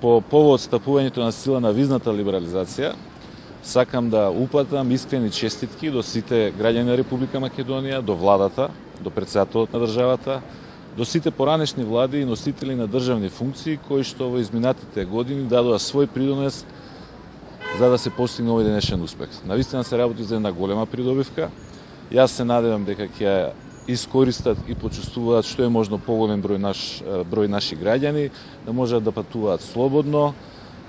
По повод стапувањето на сила на визната либерализација, сакам да упатам искрени честитки до сите граѓани на Република Македонија, до владата, до претседателот на државата, до сите поранешни влади и носители на државни функции кои што во изминатите години дадоа свој придонес за да се постигне овој денешен успех. Навистина се работи за една голема придобивка. Јас се надевам дека ќе искористат и почувствуваат што е можно поголем број наши граѓани, да можат да патуваат слободно,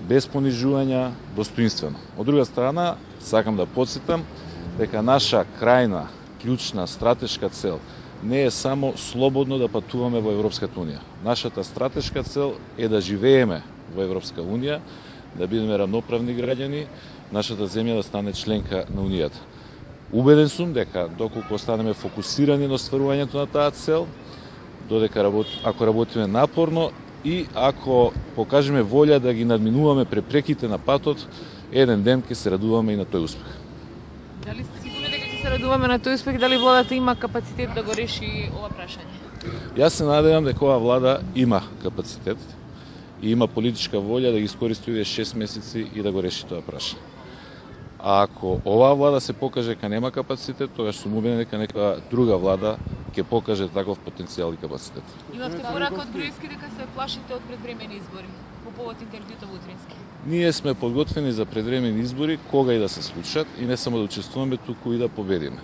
без понижувања, достоинствено. Од друга страна, сакам да потсетам дека наша крајна, клучна, стратешка цел не е само слободно да патуваме во Европската Унија. Нашата стратешка цел е да живееме во Европска Унија, да бидеме равноправни граѓани, нашата земја да стане членка на Унијата. Убеден сум дека доколку останеме фокусирани на остварувањето на таа цел, ако работиме напорно и ако покажеме волја да ги надминуваме препреките на патот, еден ден ќе се радуваме и на тој успех. Дали сте сигурни дека ќе се радуваме на тој успех, дали владата има капацитет да го реши ова прашање? Јас се надевам дека оваа влада има капацитет и има политичка волја да ги искористи овие 6 месеци и да го реши тоа прашање. А ако оваа влада се покаже дека нема капацитет, тогаш сум убеден дека нека друга влада ќе покаже таков потенцијал и капацитет. Имавте порака од Груевски дека се плашите од предвремени избори по повод интервјута во Утрински. Ние сме подготвени за предвремени избори кога и да се случат и не само да учествуваме, туку и да победиме.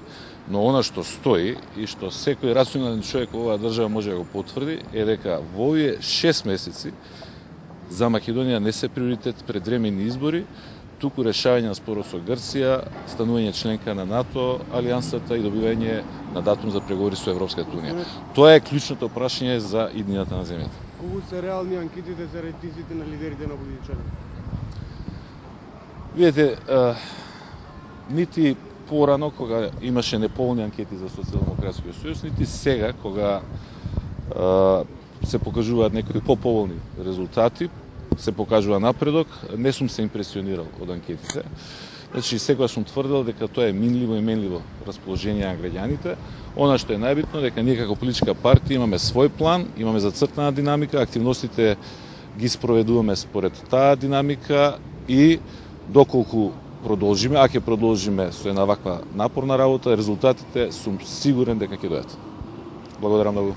Но она што стои и што секој рационален човек во оваа држава може да го потврди е дека во овие 6 месеци за Македонија не се приоритет предвремени избори, туку решавање на спорот со Грција, станување членка на НАТО, алијансата и добивање на датум за преговори со Европската Унија. Тоа е клучното прашање за иднината на земјата. Колку се реални анкетите за рейтинзите на лидерите на опозицијата? Видете, нити порано кога имаше неполни анкети за Социјалдемократскиот сојуз, нити сега кога се покажуваат некои поповолни резултати, се покажува напредок, не сум се импресионирал од анкетите. Значи, секогаш сум тврдел дека тоа е минливо и менливо расположение на граѓаните. Она што е најбитно дека ние како политичка партија имаме свој план, имаме зацртана динамика, активностите ги спроведуваме според таа динамика и доколку продолжиме, а ќе продолжиме со една ваква напорна работа, резултатите сум сигурен дека ќе дојдат. Благодарам многу.